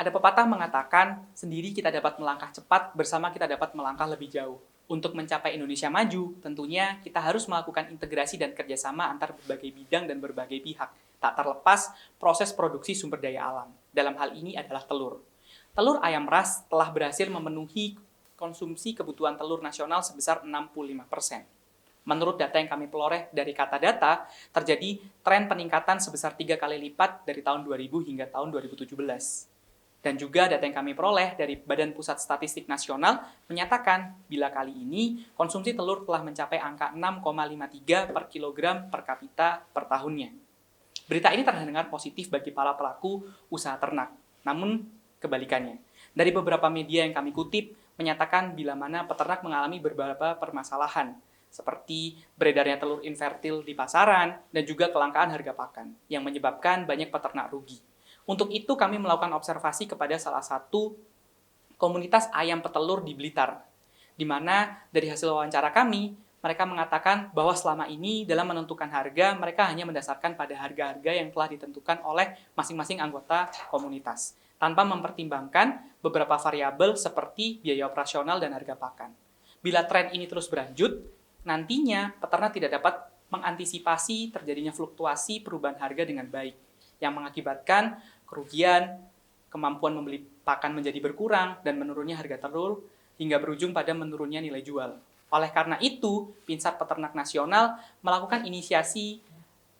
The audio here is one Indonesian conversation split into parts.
Ada pepatah mengatakan, sendiri kita dapat melangkah cepat, bersama kita dapat melangkah lebih jauh. Untuk mencapai Indonesia maju, tentunya kita harus melakukan integrasi dan kerjasama antar berbagai bidang dan berbagai pihak, tak terlepas proses produksi sumber daya alam. Dalam hal ini adalah telur. Telur ayam ras telah berhasil memenuhi konsumsi kebutuhan telur nasional sebesar 65%. Menurut data yang kami peroleh dari Kata Data, terjadi tren peningkatan sebesar 3 kali lipat dari tahun 2000 hingga tahun 2017. Dan juga data yang kami peroleh dari Badan Pusat Statistik Nasional menyatakan bila kali ini konsumsi telur telah mencapai angka 6,53 per kilogram per kapita per tahunnya. Berita ini terdengar positif bagi para pelaku usaha ternak. Namun kebalikannya. Dari beberapa media yang kami kutip menyatakan bila mana peternak mengalami beberapa permasalahan seperti beredarnya telur infertil di pasaran dan juga kelangkaan harga pakan yang menyebabkan banyak peternak rugi. Untuk itu kami melakukan observasi kepada salah satu komunitas ayam petelur di Blitar, di mana dari hasil wawancara kami, mereka mengatakan bahwa selama ini dalam menentukan harga, mereka hanya mendasarkan pada harga-harga yang telah ditentukan oleh masing-masing anggota komunitas, tanpa mempertimbangkan beberapa variabel seperti biaya operasional dan harga pakan. Bila tren ini terus berlanjut, nantinya peternak tidak dapat mengantisipasi terjadinya fluktuasi perubahan harga dengan baik, yang mengakibatkan kerugian, kemampuan membeli pakan menjadi berkurang, dan menurunnya harga telur hingga berujung pada menurunnya nilai jual. Oleh karena itu, Pinsar Peternak Nasional melakukan inisiasi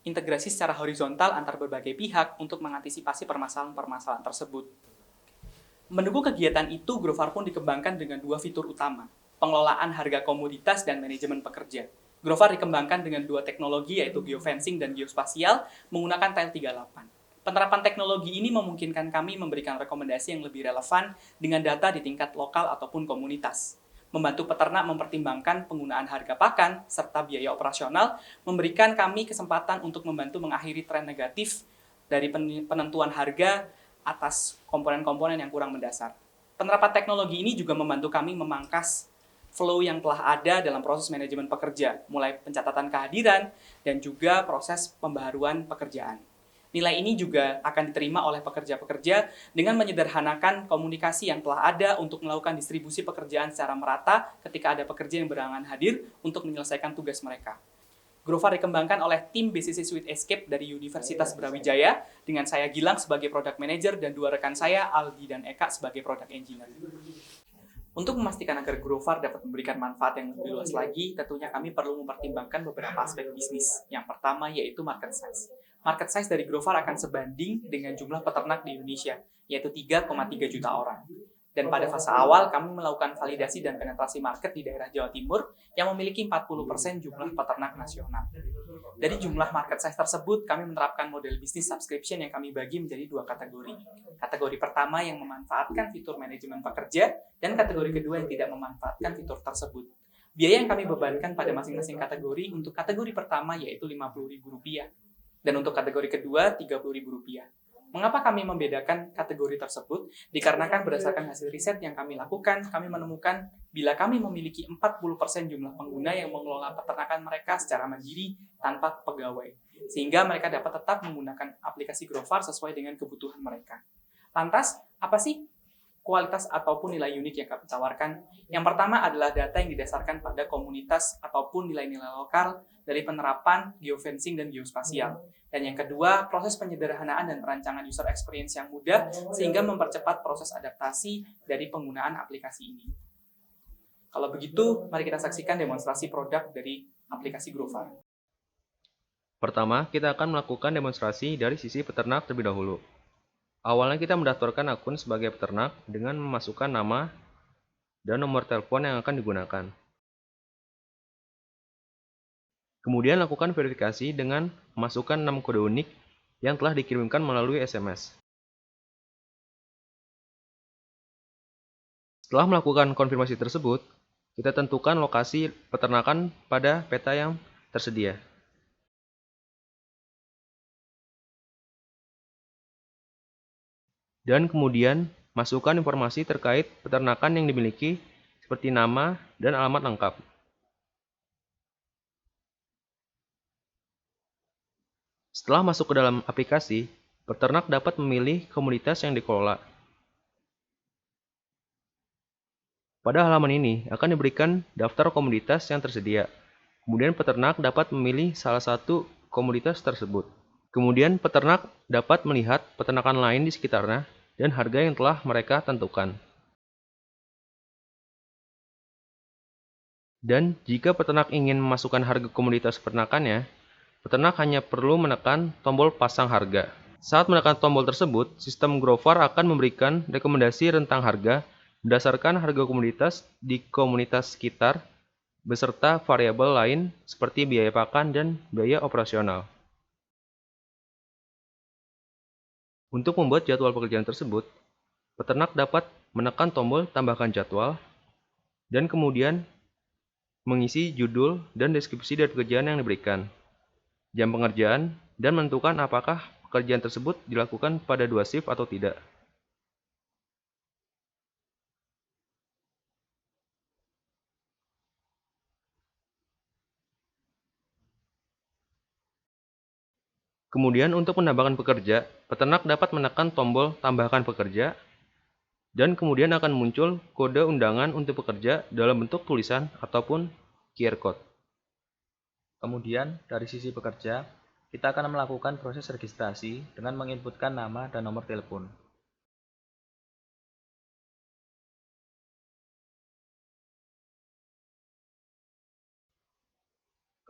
integrasi secara horizontal antar berbagai pihak untuk mengantisipasi permasalahan-permasalahan tersebut. Mendukung kegiatan itu, Growfar pun dikembangkan dengan dua fitur utama, pengelolaan harga komoditas dan manajemen pekerja. Growfar dikembangkan dengan dua teknologi yaitu geofencing dan geospasial menggunakan Tile 38. Penerapan teknologi ini memungkinkan kami memberikan rekomendasi yang lebih relevan dengan data di tingkat lokal ataupun komunitas. Membantu peternak mempertimbangkan penggunaan harga pakan serta biaya operasional, memberikan kami kesempatan untuk membantu mengakhiri tren negatif dari penentuan harga atas komponen-komponen yang kurang mendasar. Penerapan teknologi ini juga membantu kami memangkas flow yang telah ada dalam proses manajemen pekerja, mulai pencatatan kehadiran dan juga proses pembaharuan pekerjaan. Nilai ini juga akan diterima oleh pekerja-pekerja dengan menyederhanakan komunikasi yang telah ada untuk melakukan distribusi pekerjaan secara merata ketika ada pekerja yang berhalangan hadir untuk menyelesaikan tugas mereka. Growfar dikembangkan oleh tim BCC Sweet Escape dari Universitas Brawijaya dengan saya Gilang sebagai Product Manager dan dua rekan saya Aldi dan Eka sebagai Product Engineer. Untuk memastikan agar Growfar dapat memberikan manfaat yang lebih luas lagi, tentunya kami perlu mempertimbangkan beberapa aspek bisnis. Yang pertama yaitu market size. Market size dari Growfar akan sebanding dengan jumlah peternak di Indonesia, yaitu 3,3 juta orang. Dan pada fase awal, kami melakukan validasi dan penetrasi market di daerah Jawa Timur yang memiliki 40% jumlah peternak nasional. Dari jumlah market size tersebut, kami menerapkan model bisnis subscription yang kami bagi menjadi dua kategori. Kategori pertama yang memanfaatkan fitur manajemen pekerja, dan kategori kedua yang tidak memanfaatkan fitur tersebut. Biaya yang kami bebankan pada masing-masing kategori untuk kategori pertama yaitu Rp50.000, dan untuk kategori kedua Rp30.000. Mengapa kami membedakan kategori tersebut? Dikarenakan berdasarkan hasil riset yang kami lakukan, kami menemukan bila kami memiliki 40% jumlah pengguna yang mengelola peternakan mereka secara mandiri tanpa pegawai, sehingga mereka dapat tetap menggunakan aplikasi Growfar sesuai dengan kebutuhan mereka. Lantas, apa sih kualitas ataupun nilai unik yang kami tawarkan? Yang pertama adalah data yang didasarkan pada komunitas ataupun nilai-nilai lokal dari penerapan geofencing dan geospasial. Dan yang kedua, proses penyederhanaan dan perancangan user experience yang mudah sehingga mempercepat proses adaptasi dari penggunaan aplikasi ini. Kalau begitu, mari kita saksikan demonstrasi produk dari aplikasi Growfar. Pertama, kita akan melakukan demonstrasi dari sisi peternak terlebih dahulu. Awalnya kita mendaftarkan akun sebagai peternak dengan memasukkan nama dan nomor telepon yang akan digunakan. Kemudian lakukan verifikasi dengan memasukkan 6 kode unik yang telah dikirimkan melalui SMS. Setelah melakukan konfirmasi tersebut, kita tentukan lokasi peternakan pada peta yang tersedia. Dan kemudian masukkan informasi terkait peternakan yang dimiliki seperti nama dan alamat lengkap. Setelah masuk ke dalam aplikasi, peternak dapat memilih komoditas yang dikelola. Pada halaman ini akan diberikan daftar komoditas yang tersedia. Kemudian peternak dapat memilih salah satu komoditas tersebut. Kemudian peternak dapat melihat peternakan lain di sekitarnya dan harga yang telah mereka tentukan. Dan jika peternak ingin memasukkan harga komoditas peternakannya, peternak hanya perlu menekan tombol pasang harga. Saat menekan tombol tersebut, sistem Growfar akan memberikan rekomendasi rentang harga berdasarkan harga komoditas di komunitas sekitar beserta variabel lain seperti biaya pakan dan biaya operasional. Untuk membuat jadwal pekerjaan tersebut, peternak dapat menekan tombol tambahkan jadwal dan kemudian mengisi judul dan deskripsi dari pekerjaan yang diberikan, jam pengerjaan, dan menentukan apakah pekerjaan tersebut dilakukan pada 2 shift atau tidak. Kemudian untuk menambahkan pekerja, peternak dapat menekan tombol tambahkan pekerja dan kemudian akan muncul kode undangan untuk pekerja dalam bentuk tulisan ataupun QR code. Kemudian, dari sisi pekerja, kita akan melakukan proses registrasi dengan menginputkan nama dan nomor telepon.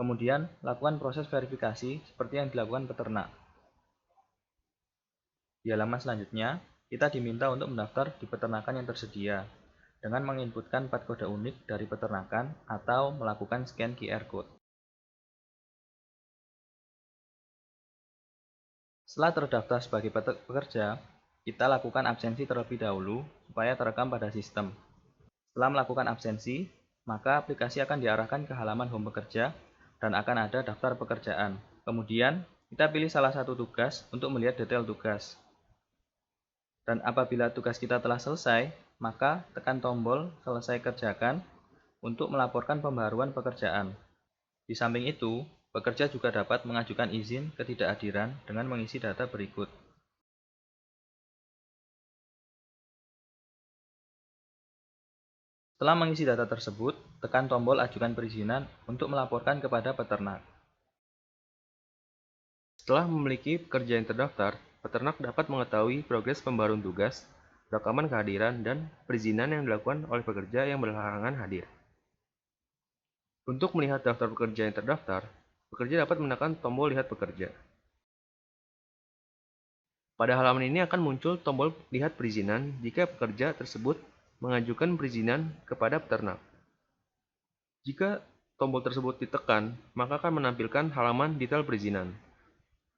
Kemudian, lakukan proses verifikasi seperti yang dilakukan peternak. Di halaman selanjutnya, kita diminta untuk mendaftar di peternakan yang tersedia dengan menginputkan 4 kode unik dari peternakan atau melakukan scan QR code. Setelah terdaftar sebagai pekerja, kita lakukan absensi terlebih dahulu supaya terekam pada sistem. Setelah melakukan absensi, maka aplikasi akan diarahkan ke halaman home pekerja dan akan ada daftar pekerjaan. Kemudian, kita pilih salah satu tugas untuk melihat detail tugas. Dan apabila tugas kita telah selesai, maka tekan tombol selesai kerjakan untuk melaporkan pembaruan pekerjaan. Di samping itu, pekerja juga dapat mengajukan izin ketidakhadiran dengan mengisi data berikut. Setelah mengisi data tersebut, tekan tombol ajukan perizinan untuk melaporkan kepada peternak. Setelah memiliki pekerja yang terdaftar, peternak dapat mengetahui progres pembaruan tugas, rekaman kehadiran, dan perizinan yang dilakukan oleh pekerja yang berhalangan hadir. Untuk melihat daftar pekerja yang terdaftar, pekerja dapat menekan tombol lihat pekerja. Pada halaman ini akan muncul tombol lihat perizinan jika pekerja tersebut mengajukan perizinan kepada peternak. Jika tombol tersebut ditekan, maka akan menampilkan halaman detail perizinan.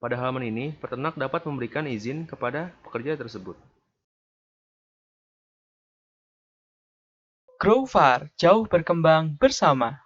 Pada halaman ini, peternak dapat memberikan izin kepada pekerja tersebut. Growfar, jauh berkembang bersama.